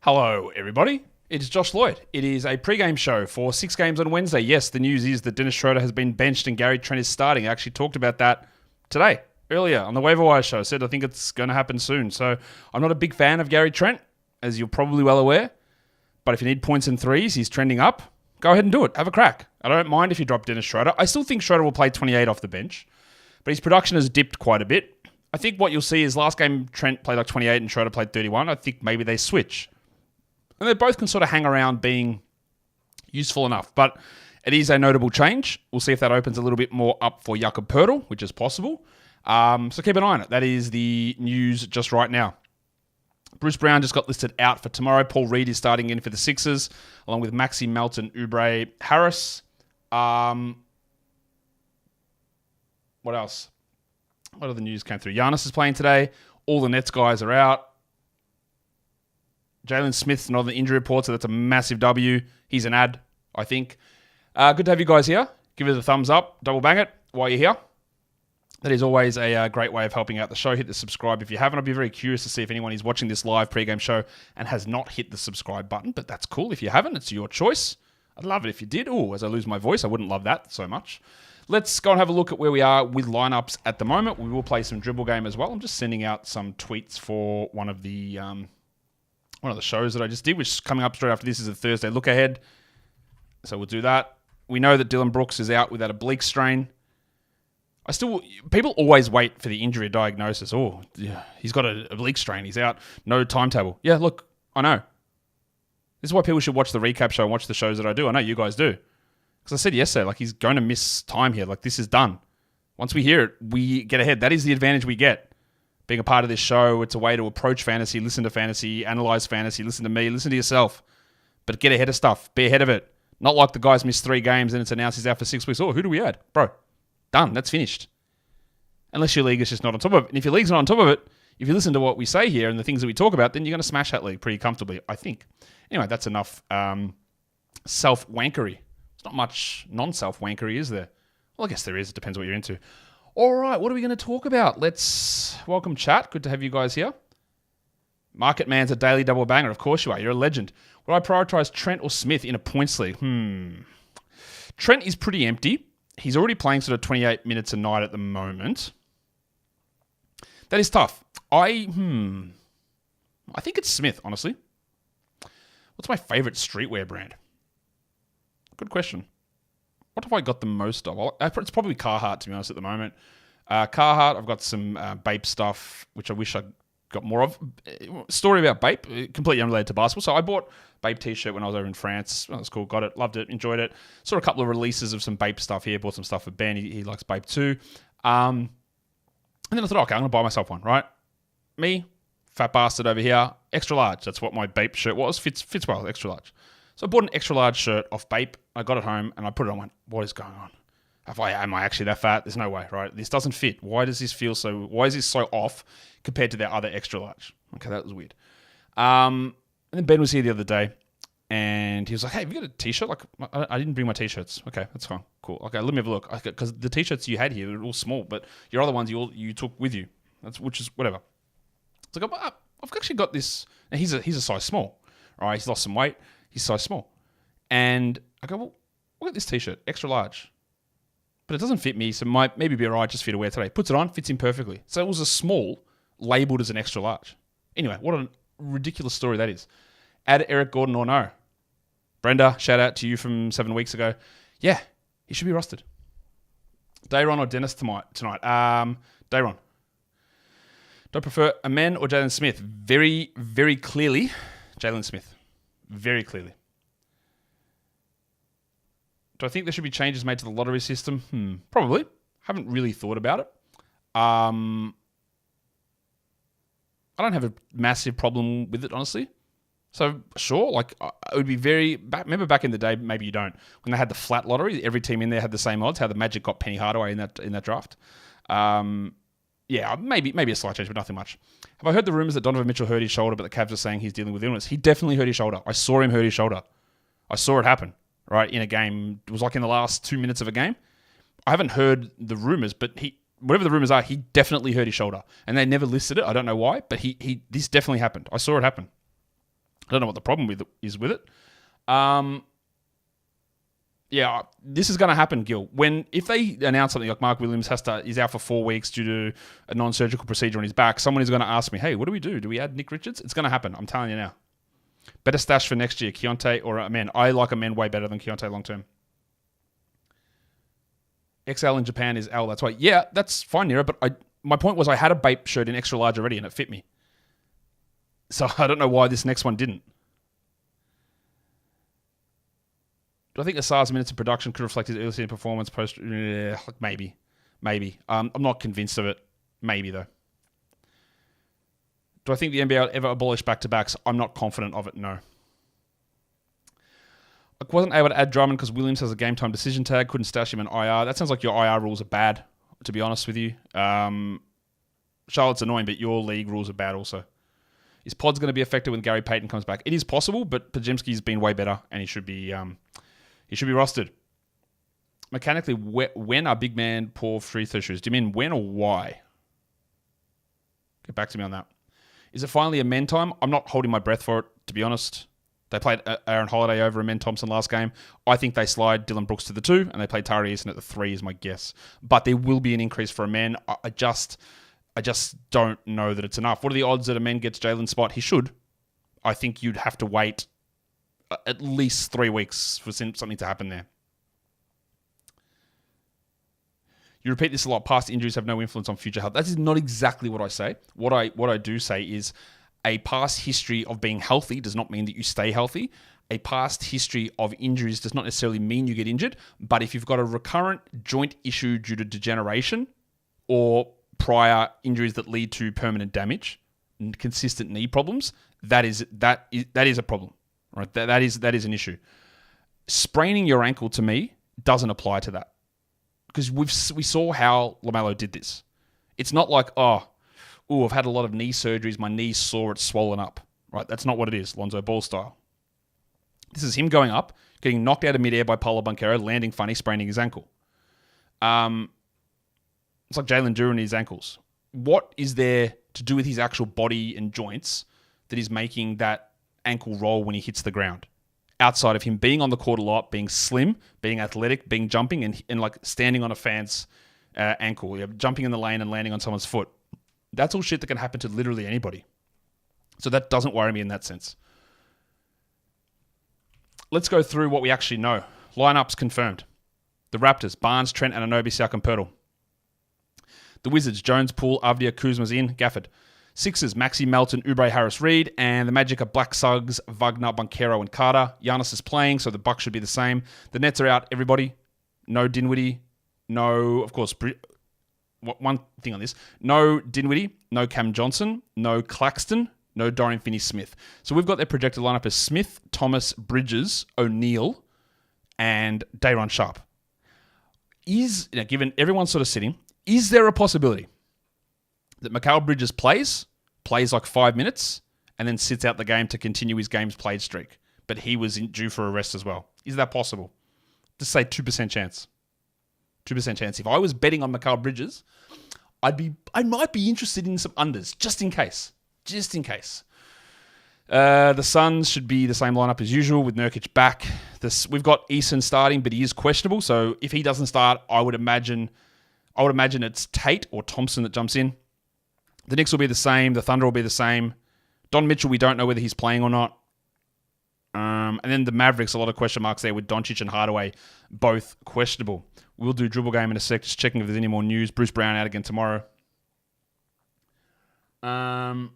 Hello, everybody. It's Josh Lloyd. It is a pre-game show for 6 games on Wednesday. Yes, the news is that Dennis Schroeder has been benched and Gary Trent is starting. I actually talked about that today, earlier on the Waiver Wire show. I said I think it's going to happen soon. So I'm not a big fan of Gary Trent, as you're probably well aware. But if you need points and threes, he's trending up. Go ahead and do it. Have a crack. I don't mind if you drop Dennis Schroeder. I still think Schroeder will play 28 off the bench, but his production has dipped quite a bit. I think what you'll see is last game Trent played like 28 and Schroeder played 31. I think maybe they switch. And they both can sort of hang around being useful enough. But it is a notable change. We'll see if that opens a little bit more up for Jakob Poeltl, which is possible. So keep an eye on it. That is the news just right now. Bruce Brown just got listed out for tomorrow. Paul Reed is starting in for the Sixers, along with Maxi Melton, Oubre, Harris. What else? What other news came through? Giannis is playing today. All the Nets guys are out. Jalen Smith's not on the injury report, so that's a massive W. He's an ad, I think. Good to have you guys here. Give it a thumbs up. Double bang it while you're here. That is always a great way of helping out the show. Hit the subscribe if you haven't. I'd be very curious to see if anyone is watching this live pregame show and has not hit the subscribe button, but that's cool. If you haven't, it's your choice. I'd love it if you did. Oh, as I lose my voice, I wouldn't love that so much. Let's go and have a look at where we are with lineups at the moment. We will play some dribble game as well. I'm just sending out some tweets for one of the shows that I just did, which is coming up straight after this is a Thursday look ahead. So we'll do that. We know that Dylan Brooks is out with that oblique strain. People always wait for the injury diagnosis. Oh, yeah, he's got an oblique strain. He's out. No timetable. Yeah, look, I know. This is why people should watch the recap show and watch the shows that I do. I know you guys do. Because I said yesterday, like, he's going to miss time here. Like, this is done. Once we hear it, we get ahead. That is the advantage we get. Being a part of this show, it's a way to approach fantasy, listen to fantasy, analyze fantasy, listen to me, listen to yourself. But get ahead of stuff. Be ahead of it. Not like the guy's missed 3 games and it's announced he's out for 6 weeks. Oh, who do we add? Bro, done. That's finished. Unless your league is just not on top of it. And if your league's not on top of it, if you listen to what we say here and the things that we talk about, then you're going to smash that league pretty comfortably, I think. Anyway, that's enough self-wankery. There's not much non-self-wankery, is there? Well, I guess there is. It depends what you're into. All right, what are we going to talk about? Let's welcome chat. Good to have you guys here. Market Man's a daily double banger. Of course you are. You're a legend. Would I prioritize Trent or Smith in a points league? Trent is pretty empty. He's already playing sort of 28 minutes a night at the moment. That is tough. I think it's Smith, honestly. What's my favorite streetwear brand? Good question. What have I got the most of? Well, it's probably Carhartt, to be honest, at the moment. Carhartt, I've got some Bape stuff, which I wish I got more of. Story about Bape, completely unrelated to basketball. So I bought Bape t-shirt when I was over in France. Well, that's cool. Got it. Loved it. Enjoyed it. Saw a couple of releases of some Bape stuff here. Bought some stuff for Ben. He likes Bape too. And then I thought, okay, I'm going to buy myself one, right? Me, fat bastard over here, extra large. That's what my Bape shirt was. Fits well, extra large. So I bought an extra large shirt off Bape. I got it home and I put it on and went, what is going on? Am I actually that fat? There's no way, right? This doesn't fit. Why is this so off compared to their other extra large? Okay, that was weird. And then Ben was here the other day and he was like, hey, have you got a t-shirt? Like, I didn't bring my t-shirts. Okay, that's fine. Cool. Okay, let me have a look. Because the t-shirts you had here are all small, but your other ones you took with you. Which is whatever. It's like, I've actually got this. And he's a size small. All right, he's lost some weight. He's size small. And I go, well, look at this t-shirt, extra large. But it doesn't fit me, so might maybe be all right just for you to wear today. Puts it on, fits him perfectly. So it was a small, labelled as an extra large. Anyway, what a ridiculous story that is. Add Eric Gordon or no. Brenda, shout out to you from 7 weeks ago. Yeah, he should be rostered. Dayron or Dennis tonight? Dayron. Do I prefer Amen or Jalen Smith? Very, very clearly, Jalen Smith. Very clearly. Do I think there should be changes made to the lottery system? Probably. Haven't really thought about it. I don't have a massive problem with it, honestly. So, sure, like, it would be remember back in the day, maybe you don't, when they had the flat lottery, every team in there had the same odds, how the Magic got Penny Hardaway in that draft. Yeah, maybe a slight change, but nothing much. Have I heard the rumors that Donovan Mitchell hurt his shoulder, but the Cavs are saying he's dealing with illness? He definitely hurt his shoulder. I saw him hurt his shoulder. I saw it happen, right, in a game. It was like in the last 2 minutes of a game. I haven't heard the rumors, but whatever the rumors are, he definitely hurt his shoulder. And they never listed it. I don't know why, but this definitely happened. I saw it happen. I don't know what the problem is with it. Yeah, this is going to happen, Gil. If they announce something like Mark Williams is out for 4 weeks due to a non-surgical procedure on his back, someone is going to ask me, hey, what do we do? Do we add Nick Richards? It's going to happen. I'm telling you now. Better stash for next year, Keontae or Amen. I like Amen way better than Keontae long term. XL in Japan is L. That's why. Yeah, that's fine, Nira. But my point was I had a Bape shirt in extra large already and it fit me. So I don't know why this next one didn't. Do I think Asar's minutes of production could reflect his early season performance post? Maybe. I'm not convinced of it. Maybe, though. Do I think the NBA will ever abolish back-to-backs? I'm not confident of it, no. I wasn't able to add Drummond because Williams has a game-time decision tag. Couldn't stash him in IR. That sounds like your IR rules are bad, to be honest with you. Charlotte's annoying, but your league rules are bad also. Is Pod's going to be affected when Gary Payton comes back? It is possible, but Podziemski's been way better, and he should be rostered. Mechanically, when are big man poor free throw shooters? Do you mean when or why? Get back to me on that. Is it finally Amen time? I'm not holding my breath for it, to be honest. They played Aaron Holiday over Amen Thompson last game. I think they slide Dylan Brooks to the 2, and they play Tari Eason at the 3 is my guess. But there will be an increase for Amen. I just don't know that it's enough. What are the odds that Amen gets Jalen's spot? He should. I think you'd have to wait at least 3 weeks for something to happen there. You repeat this a lot. Past injuries have no influence on future health. That is not exactly what I say. What I do say is a past history of being healthy does not mean that you stay healthy. A past history of injuries does not necessarily mean you get injured. But if you've got a recurrent joint issue due to degeneration or prior injuries that lead to permanent damage and consistent knee problems, that is a problem. Right? That is an issue. Spraining your ankle to me doesn't apply to that. Because we saw how LaMelo did this. It's not like, I've had a lot of knee surgeries, my knee's sore, it's swollen up. Right? That's not what it is, Lonzo Ball style. This is him going up, getting knocked out of midair by Paulo Banchero, landing funny, spraining his ankle. It's like Jalen Duren and his ankles. What is there to do with his actual body and joints that is making that ankle roll when he hits the ground? Outside of him being on the court a lot, being slim, being athletic, being jumping, and like standing on a fan's ankle, jumping in the lane and landing on someone's foot. That's all shit that can happen to literally anybody. So that doesn't worry me in that sense. Let's go through what we actually know. Lineups confirmed. The Raptors, Barnes, Trent, Anunoby, Siakam, Poeltl. The Wizards, Jones, Poole, Avdia, Kuzma's in, Gafford. Sixers, Maxey, Melton, Oubre, Harris, Reed. And the Magic are Black Suggs, Wagner, Banchero, and Carter. Giannis is playing, so the Bucks should be the same. The Nets are out, everybody. No Dinwiddie. No, of course, one thing on this. No Dinwiddie, no Cam Johnson, no Claxton, no Dorian Finney-Smith. So we've got their projected lineup as Smith, Thomas, Bridges, O'Neal, and Day'Ron Sharpe. Given everyone's sort of sitting, is there a possibility that Mikal Bridges plays like 5 minutes, and then sits out the game to continue his games played streak? But he was due for a rest as well. Is that possible? Just say 2% chance. 2% chance. If I was betting on Mikal Bridges, I might be interested in some unders, just in case. Just in case. The Suns should be the same lineup as usual with Nurkic back. We've got Eason starting, but he is questionable. So if he doesn't start, I would imagine it's Tate or Thompson that jumps in. The Knicks will be the same. The Thunder will be the same. Don Mitchell, we don't know whether he's playing or not. And then the Mavericks, a lot of question marks there with Doncic and Hardaway, both questionable. We'll do dribble game in a sec, just checking if there's any more news. Bruce Brown out again tomorrow. Go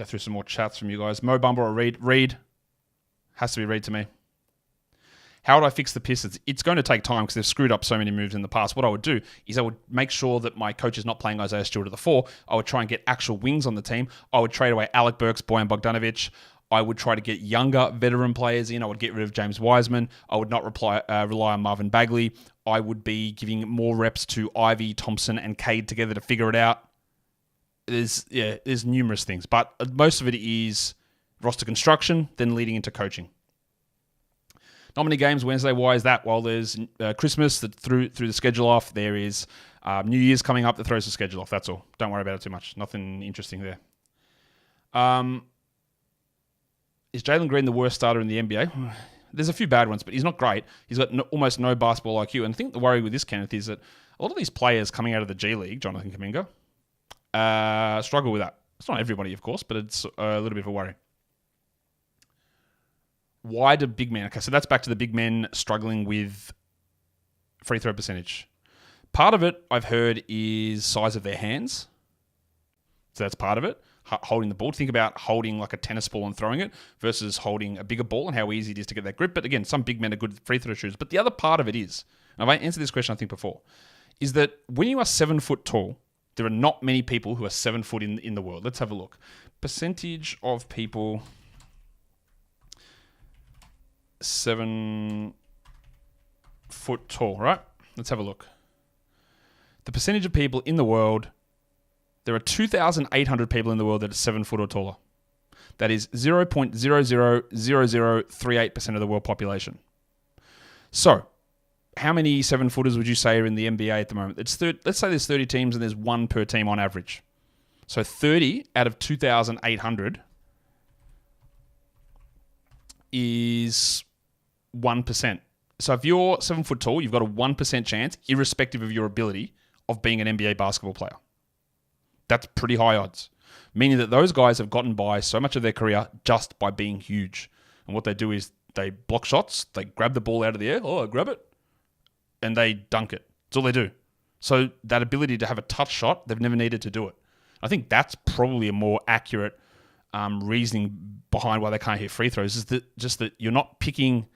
through some more chats from you guys. Mo Bumble or Reed? Reed. Has to be Reed to me. How would I fix the Pistons? It's going to take time because they've screwed up so many moves in the past. What I would do is I would make sure that my coach is not playing Isaiah Stewart at the 4. I would try and get actual wings on the team. I would trade away Alec Burks, Bojan Bogdanovic. I would try to get younger veteran players in. I would get rid of James Wiseman. I would not rely on Marvin Bagley. I would be giving more reps to Ivy, Thompson, and Cade together to figure it out. There's numerous things, but most of it is roster construction, then leading into coaching. Not many games Wednesday. Why is that? Well, there's Christmas that threw the schedule off. There is New Year's coming up that throws the schedule off. That's all. Don't worry about it too much. Nothing interesting there. Is Jalen Green the worst starter in the NBA? There's a few bad ones, but he's not great. He's got almost no basketball IQ. And I think the worry with this, Kenneth, is that a lot of these players coming out of the G League, Jonathan Kuminga, struggle with that. It's not everybody, of course, but it's a little bit of a worry. Why do big men... Okay, so that's back to the big men struggling with free throw percentage. Part of it, I've heard, is size of their hands. So that's part of it. Holding the ball. Think about holding like a tennis ball and throwing it versus holding a bigger ball and how easy it is to get that grip. But again, some big men are good free throw shooters. But the other part of it is, and I've answered this question I think before, is that when you are 7 foot tall, there are not many people who are 7 foot in the world. Let's have a look. Percentage of people 7 foot tall, right? Let's have a look. The percentage of people in the world, there are 2,800 people in the world that are 7 foot or taller. That is 0.000038% of the world population. So, how many 7-footers would you say are in the NBA at the moment? Let's say there's 30 teams and there's one per team on average. So 30 out of 2,800 is 1%. So if you're 7 foot tall, you've got a 1% chance, irrespective of your ability, of being an NBA basketball player. That's pretty high odds. Meaning that those guys have gotten by so much of their career just by being huge. And what they do is they block shots, they grab the ball out of the air, I grab it, and they dunk it. That's all they do. So that ability to have a touch shot, they've never needed to do it. I think that's probably a more accurate reasoning behind why they can't hit free throws, is that just that you're not picking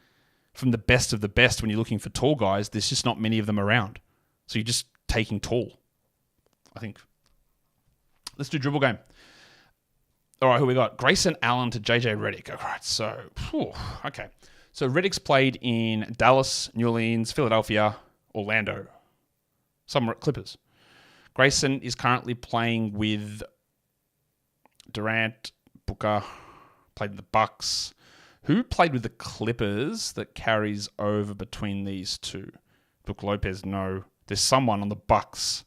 from the best of the best when you're looking for tall guys. There's just not many of them around. So you're just taking tall, I think. Let's do dribble game. All right, who we got? Grayson Allen to JJ Redick. All right, so, okay. So Redick's played in Dallas, New Orleans, Philadelphia, Orlando. Some Clippers. Grayson is currently playing with Durant, Booker, played with the Bucks. Who played with the Clippers that carries over between these two? Brook Lopez, no. There's someone on the Bucks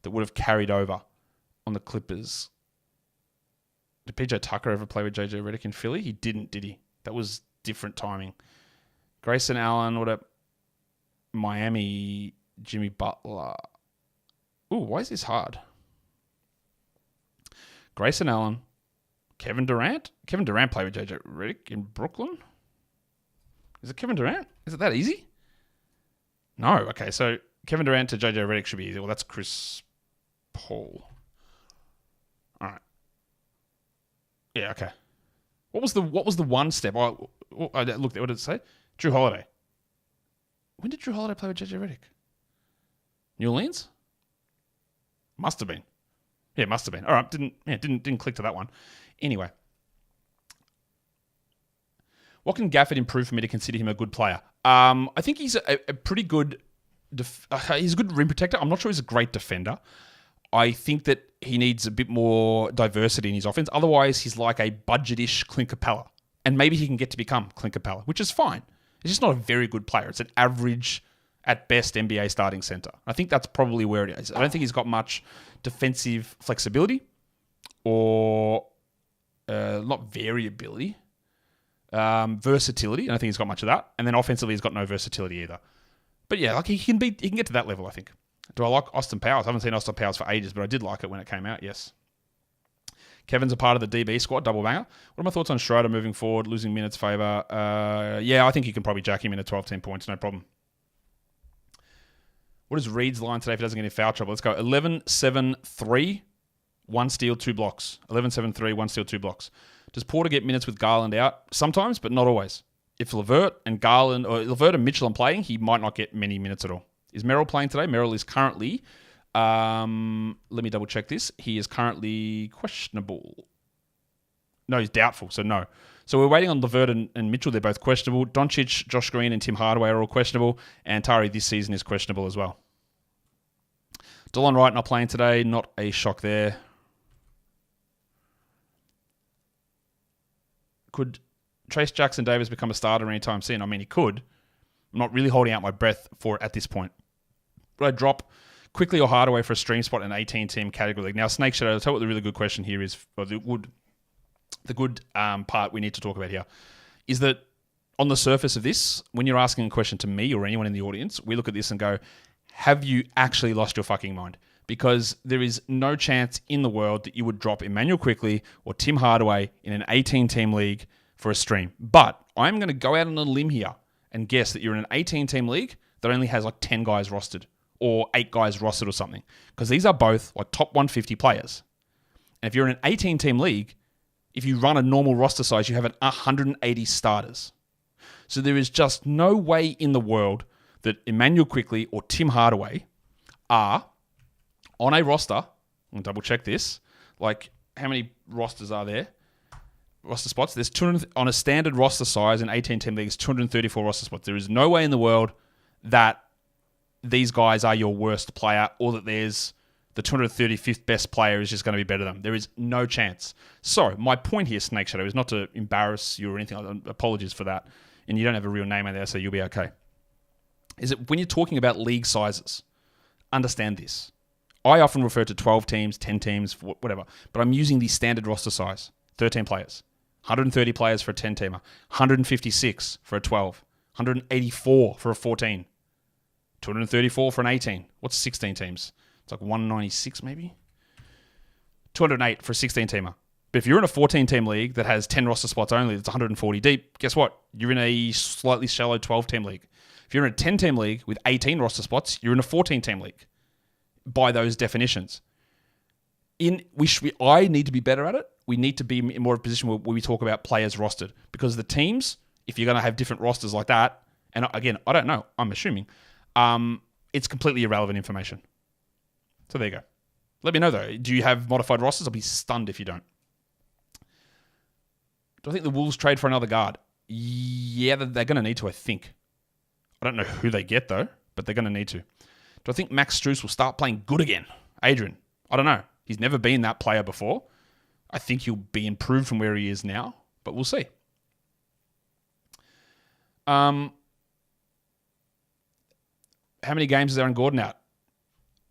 that would have carried over on the Clippers. Did PJ Tucker ever play with JJ Redick in Philly? He didn't, did he? That was different timing. Grayson Allen, what up? Miami, Jimmy Butler. Ooh, why is this hard? Grayson Allen, Kevin Durant. Kevin Durant played with JJ Redick in Brooklyn. Is it Kevin Durant? Is it that easy? No. Okay, so Kevin Durant to JJ Redick should be easy. Well, that's Chris Paul. All right. Yeah. Okay. What was the one step? I looked. What did it say? Drew Holiday. When did Drew Holiday play with JJ Redick? New Orleans? Must have been. Yeah, must have been. All right. Didn't click to that one. Anyway. What can Gafford improve for me to consider him a good player? I think he's a pretty good... he's a good rim protector. I'm not sure he's a great defender. I think that he needs a bit more diversity in his offense. Otherwise, he's like a budget-ish Clint Capella. And maybe he can get to become Clint Capella, which is fine. He's just not a very good player. It's an average, at best, NBA starting center. I think that's probably where it is. I don't think he's got much defensive flexibility or not variability. Versatility. I don't think he's got much of that. And then offensively, he's got no versatility either. But yeah, like he can get to that level, I think. Do I like Austin Powers? I haven't seen Austin Powers for ages, but I did like it when it came out, yes. Kevin's a part of the DB squad, double banger. What are my thoughts on Schroeder moving forward, losing minutes favor? Yeah, I think you can probably jack him in at 12, 10 points, no problem. What is Reed's line today if he doesn't get in foul trouble? Let's go 11-7-3, 1 steal, 2 blocks. 11-7-3, 1 steal, 2 blocks. Does Porter get minutes with Garland out? Sometimes, but not always. If Levert and Mitchell are playing, he might not get many minutes at all. Is Merrill playing today? Merrill is currently, let me double check this. He is currently questionable. No, he's doubtful, so no. So we're waiting on Levert and Mitchell. They're both questionable. Doncic, Josh Green, and Tim Hardaway are all questionable. And Tari this season is questionable as well. Delon Wright not playing today. Not a shock there. Could Trace Jackson Davis become a starter anytime soon? I mean, he could. I'm not really holding out my breath for it at this point. Would I drop quickly or Hardaway for a stream spot in an 18-team category league? Now, Snake Shadow, I'll tell you what the really good question here is. the good part we need to talk about here is that on the surface of this, when you're asking a question to me or anyone in the audience, we look at this and go, have you actually lost your fucking mind? Because there is no chance in the world that you would drop Emmanuel Quickly or Tim Hardaway in an 18-team league for a stream. But I'm going to go out on a limb here and guess that you're in an 18-team league that only has like 10 guys rostered or 8 guys rostered or something. Because these are both like top 150 players. And if you're in an 18-team league, if you run a normal roster size, you have 180 starters. So there is just no way in the world that Emmanuel Quickly or Tim Hardaway are on a roster. I'm going to double check this. Like, how many rosters are there? Roster spots. There's 200 on a standard roster size in 18-team leagues, 234 roster spots. There is no way in the world that these guys are your worst player or that there's the 235th best player is just going to be better than them. There is no chance. So my point here, Snake Shadow, is not to embarrass you or anything. Apologies for that. And you don't have a real name out there, so you'll be okay. Is that when you're talking about league sizes, understand this. I often refer to 12 teams, 10 teams, whatever, but I'm using the standard roster size, 13 players. 130 players for a 10-teamer, 156 for a 12, 184 for a 14, 234 for an 18. What's 16 teams? It's like 196 maybe? 208 for a 16-teamer. But if you're in a 14-team league that has 10 roster spots only, that's 140 deep, guess what? You're in a slightly shallow 12-team league. If you're in a 10-team league with 18 roster spots, you're in a 14-team league by those definitions. I need to be better at it. We need to be in more of a position where we talk about players rostered, because the teams, if you're going to have different rosters like that, and again, I don't know, I'm assuming, it's completely irrelevant information. So there you go. Let me know though. Do you have modified rosters? I'll be stunned if you don't. Do I think the Wolves trade for another guard? Yeah, they're going to need to, I think. I don't know who they get though, but they're going to need to. Do I think Max Strus will start playing good again? Adrian, I don't know. He's never been that player before. I think he'll be improved from where he is now, but we'll see. How many games is Aaron Gordon out?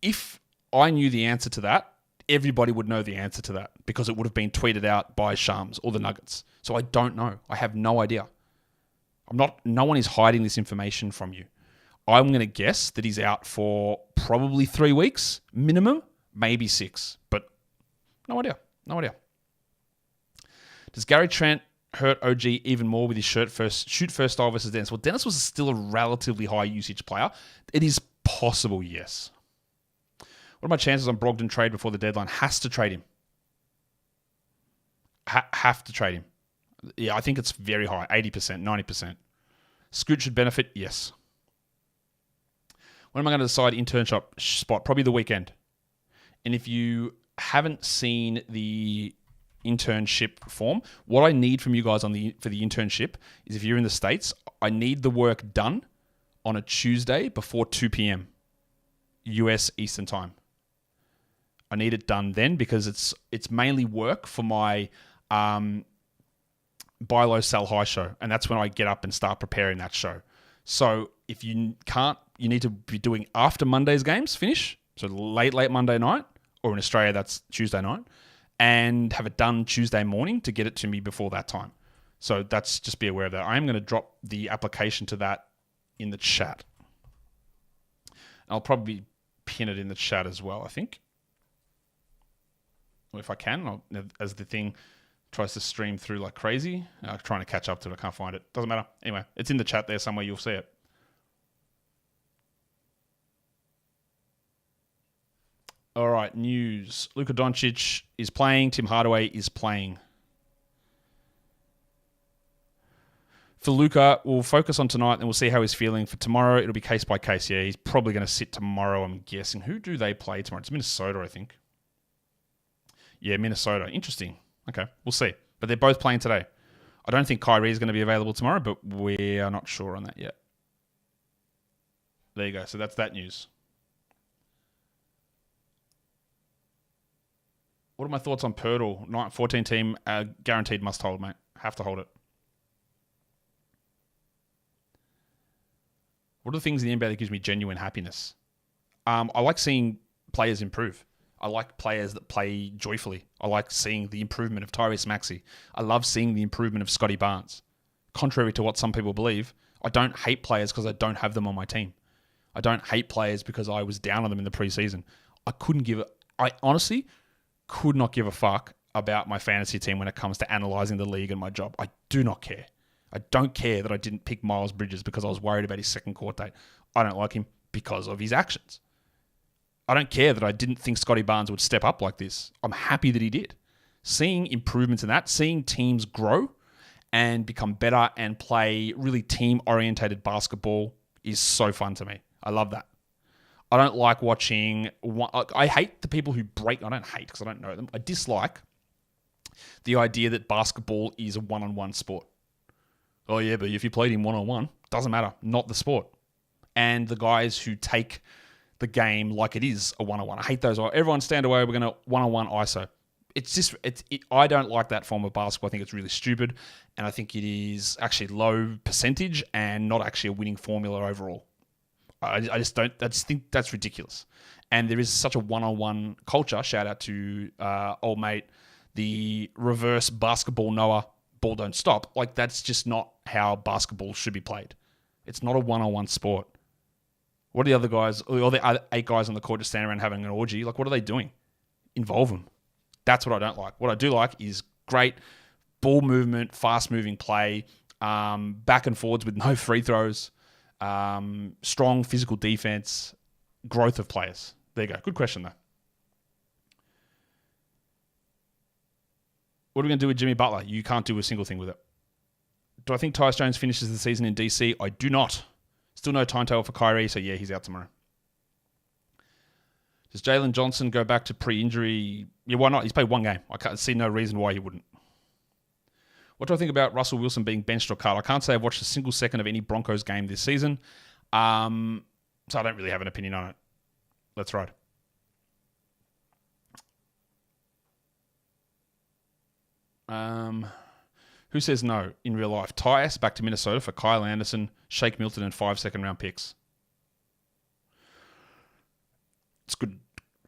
If I knew the answer to that, everybody would know the answer to that because it would have been tweeted out by Shams or the Nuggets. So I don't know. I have no idea. No one is hiding this information from you. I'm going to guess that he's out for probably 3 weeks minimum, maybe 6, but no idea. No idea. Does Gary Trent hurt OG even more with his shoot first style versus Dennis? Well, Dennis was still a relatively high usage player. It is possible, yes. What are my chances on Brogdon trade before the deadline? Has to trade him. Have to trade him. Yeah, I think it's very high, 80%, 90%. Scoot should benefit, yes. When am I going to decide internship spot? Probably the weekend. And if you haven't seen the internship form, what I need from you guys for the internship is, if you're in the States, I need the work done on a Tuesday before 2 p.m. US Eastern Time. I need it done then because it's mainly work for my buy low, sell high show, and that's when I get up and start preparing that show. So if you can't, you need to be doing after Monday's games finish, so late Monday night, or in Australia that's Tuesday night, and have it done Tuesday morning to get it to me before that time. So that's, just be aware of that. I am going to drop the application to that in the chat. I'll probably pin it in the chat as well, I think. Or if I can, as the thing tries to stream through like crazy. I'm trying to catch up to it. I can't find it. Doesn't matter. Anyway, it's in the chat there somewhere. You'll see it. All right, news. Luka Doncic is playing. Tim Hardaway is playing. For Luka, we'll focus on tonight and we'll see how he's feeling. For tomorrow, it'll be case by case. Yeah, he's probably going to sit tomorrow, I'm guessing. Who do they play tomorrow? It's Minnesota, I think. Yeah, Minnesota. Interesting. Okay, we'll see. But they're both playing today. I don't think Kyrie is going to be available tomorrow, but we are not sure on that yet. There you go. So that's that news. What are my thoughts on Pirtle? 14 team, guaranteed must hold, mate. Have to hold it. What are the things in the NBA that gives me genuine happiness? I like seeing players improve. I like players that play joyfully. I like seeing the improvement of Tyrese Maxey. I love seeing the improvement of Scotty Barnes. Contrary to what some people believe, I don't hate players because I don't have them on my team. I don't hate players because I was down on them in the preseason. I honestly could not give a fuck about my fantasy team when it comes to analysing the league and my job. I do not care. I don't care that I didn't pick Miles Bridges because I was worried about his second court date. I don't like him because of his actions. I don't care that I didn't think Scotty Barnes would step up like this. I'm happy that he did. Seeing improvements in that, seeing teams grow and become better and play really team-orientated basketball is so fun to me. I love that. I don't like watching... I hate the people who break... I don't hate because I don't know them. I dislike the idea that basketball is a one-on-one sport. Oh yeah, but if you played him one-on-one, doesn't matter. Not the sport. And the guys who take the game like it is a one-on-one. I hate those. Everyone stand away. We're going to one-on-one ISO. I don't like that form of basketball. I think it's really stupid. And I think it is actually low percentage and not actually a winning formula overall. I just think that's ridiculous. And there is such a one-on-one culture. Shout out to old mate, the reverse basketball Noah, ball don't stop. Like, that's just not how basketball should be played. It's not a one-on-one sport. What are the other guys, all the other 8 guys on the court just standing around having an orgy? Like, what are they doing? Involve them. That's what I don't like. What I do like is great ball movement, fast-moving play, back and forwards with no free throws, strong physical defense, growth of players. There you go. Good question, though. What are we going to do with Jimmy Butler? You can't do a single thing with it. Do I think Tyus Jones finishes the season in DC? I do not. Still no timetable for Kyrie, so yeah, he's out tomorrow. Does Jalen Johnson go back to pre-injury? Yeah, why not? He's played one game. I can't see no reason why he wouldn't. What do I think about Russell Wilson being benched or cut? I can't say I've watched a single second of any Broncos game this season, so I don't really have an opinion on it. Let's ride. Who says no in real life? Tyus back to Minnesota for Kyle Anderson, Shake Milton, and 5 second-round picks. It's good.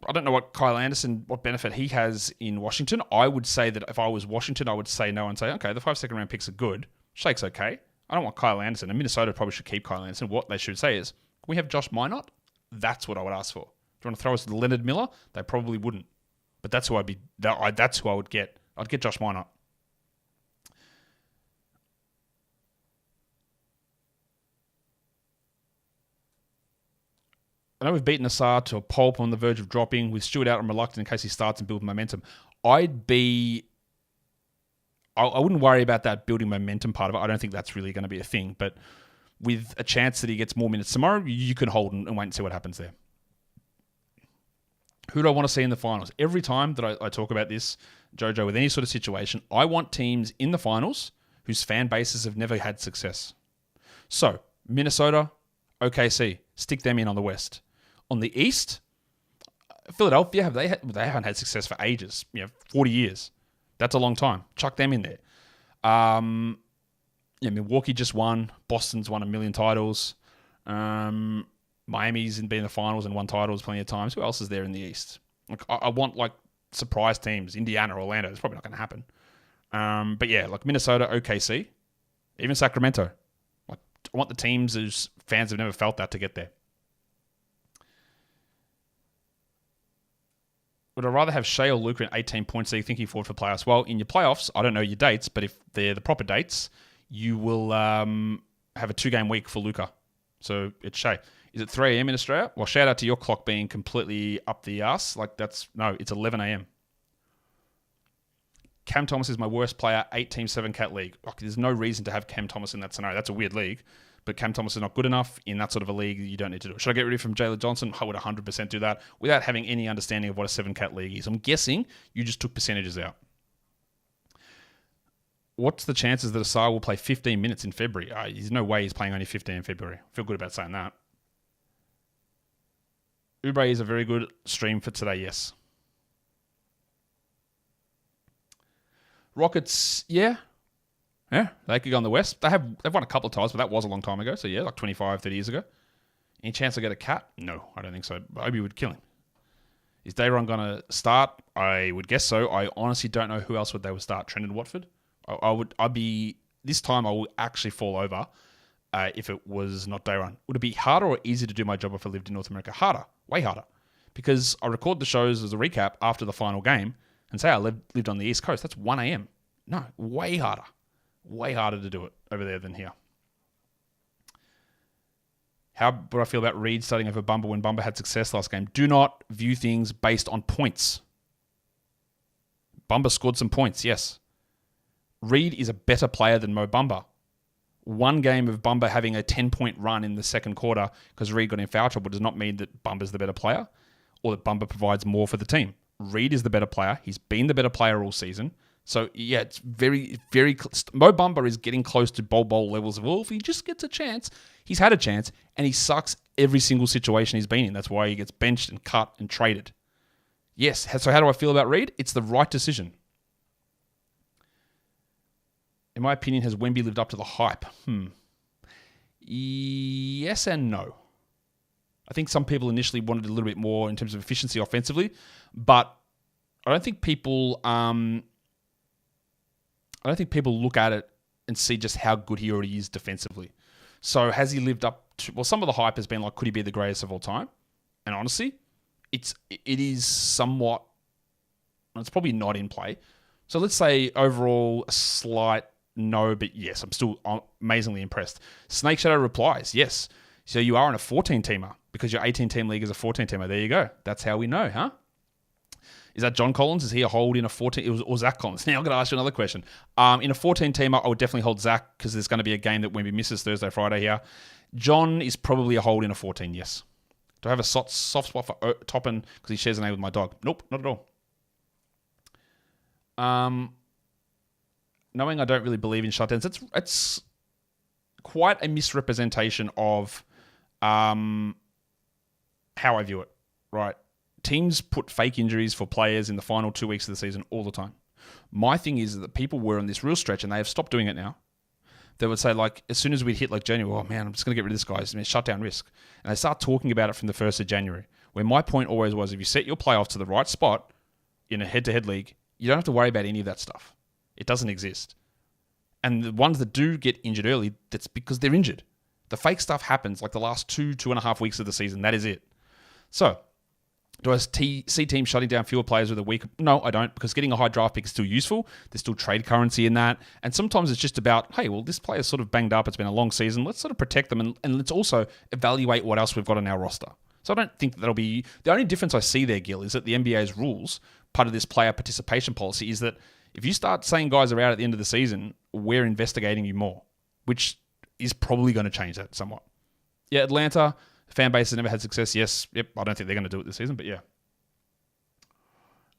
I don't know what Kyle Anderson, what benefit he has in Washington. I would say that if I was Washington, I would say no and say, okay, the 5 second-round picks are good. Shake's okay. I don't want Kyle Anderson. And Minnesota probably should keep Kyle Anderson. What they should say is, can we have Josh Minot? That's what I would ask for. Do you want to throw us to Leonard Miller? They probably wouldn't. But that's who that's who I would get. I'd get Josh Minot. I know we've beaten Assar to a pulp on the verge of dropping. With Stewart out, I'm reluctant in case he starts and builds momentum. I wouldn't worry about that building momentum part of it. I don't think that's really going to be a thing. But with a chance that he gets more minutes tomorrow, you can hold and wait and see what happens there. Who do I want to see in the finals? Every time that I talk about this, Jojo, with any sort of situation, I want teams in the finals whose fan bases have never had success. So, Minnesota, OKC, stick them in on the West. On the East, Philadelphia, they haven't had success for ages, 40 years. That's a long time. Chuck them in there. Milwaukee just won. Boston's won 1 million titles. Miami's been in the finals and won titles plenty of times. Who else is there in the East? I want surprise teams. Indiana, Orlando. It's probably not going to happen. But yeah, Minnesota, OKC, even Sacramento. I want the teams whose fans have never felt that to get there. Would I rather have Shea or Luka in 18 points that you're thinking forward for playoffs? Well, in your playoffs, I don't know your dates, but if they're the proper dates, you will have a 2-game week for Luka. So it's Shea. Is it 3 a.m. in Australia? Well, shout out to your clock being completely up the ass. It's 11 a.m. Cam Thomas is my worst player, 8-team, 7-cat league. There's no reason to have Cam Thomas in that scenario. That's a weird league. But Cam Thomas is not good enough in that sort of a league. You don't need to do it. Should I get rid of him from Jalen Johnson? I would 100% do that without having any understanding of what a 7-cat league is. I'm guessing you just took percentages out. What's the chances that Asar will play 15 minutes in February? There's no way he's playing only 15 in February. I feel good about saying that. Oubre is a very good stream for today, yes. Rockets, yeah. Yeah, they could go on the West. They've won a couple of times, but that was a long time ago. So yeah, 25, 30 years ago. Any chance I get a cat? No, I don't think so. Obi would kill him. Is Dayron going to start? I would guess so. I honestly don't know who else they would start. Trent and Watford? This time I will actually fall over if it was not Dayron. Would it be harder or easier to do my job if I lived in North America? Harder. Way harder. Because I record the shows as a recap after the final game and say I lived on the East Coast. That's 1 a.m. No, way harder. Way harder to do it over there than here. How would I feel about Reed starting over Bumba when Bumba had success last game? Do not view things based on points. Bumba scored some points, yes. Reed is a better player than Mo Bumba. One game of Bumba having a 10-point run in the second quarter because Reed got in foul trouble does not mean that Bumba's the better player or that Bumba provides more for the team. Reed is the better player. He's been the better player all season. So, yeah, it's very, very... Mo Bumba is getting close to bowl levels of, well, if he just gets a chance, he's had a chance, and he sucks every single situation he's been in. That's why he gets benched and cut and traded. Yes, so how do I feel about Reed? It's the right decision. In my opinion, has Wemby lived up to the hype? Yes and no. I think some people initially wanted a little bit more in terms of efficiency offensively, but I don't think people... I don't think people look at it and see just how good he already is defensively. So has he lived up to... Well, some of the hype has been like, could he be the greatest of all time? And honestly, it is somewhat... It's probably not in play. So let's say overall a slight no, but yes, I'm still amazingly impressed. Snake Shadow replies, yes. So you are in a 14-teamer because your 18-team league is a 14-teamer. There you go. That's how we know, huh? Is that John Collins? Is he a hold in a 14? Or Zach Collins? Now I'm going to ask you another question. In a 14-teamer, I would definitely hold Zach because there's going to be a game that Wemby misses Thursday, Friday here. John is probably a hold in a 14, yes. Do I have a soft spot for Toppin because he shares a name with my dog? Nope, not at all. Knowing I don't really believe in shutdowns, it's quite a misrepresentation of how I view it, right? Teams put fake injuries for players in the final 2 weeks of the season all the time. My thing is that people were on this real stretch and they have stopped doing it now. They would say, like, as soon as we'd hit like January, oh man, I'm just going to get rid of this guy. It's shutdown risk. And they start talking about it from the 1st of January. Where my point always was, if you set your playoff to the right spot in a head-to-head league, you don't have to worry about any of that stuff. It doesn't exist. And the ones that do get injured early, that's because they're injured. The fake stuff happens like the last 2.5 weeks of the season. That is it. So, do I see teams shutting down fewer players with a week? No, I don't, because getting a high draft pick is still useful. There's still trade currency in that. And sometimes it's just about, hey, well, this player's sort of banged up. It's been a long season. Let's sort of protect them and let's also evaluate what else we've got on our roster. So I don't think that'll be... The only difference I see there, Gil, is that the NBA's rules, part of this player participation policy, is that if you start saying guys are out at the end of the season, we're investigating you more, which is probably going to change that somewhat. Yeah, Atlanta... Fan base has never had success. Yes. Yep. I don't think they're going to do it this season, but yeah.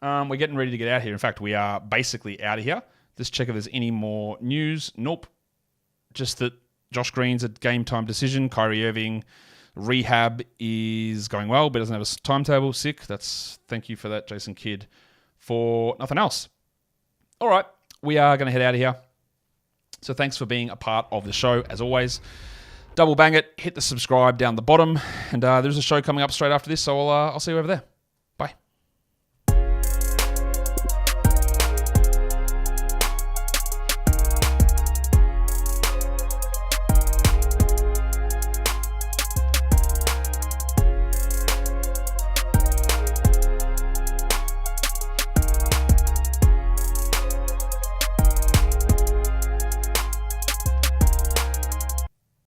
We're getting ready to get out here. In fact, we are basically out of here. Let's check if there's any more news. Nope. Just that Josh Green's a game time decision. Kyrie Irving rehab is going well, but doesn't have a timetable. Sick. Thank you for that, Jason Kidd, for nothing else. All right. We are going to head out of here. So thanks for being a part of the show, as always. Double bang it, hit the subscribe down the bottom, and there's a show coming up straight after this, so I'll see you over there.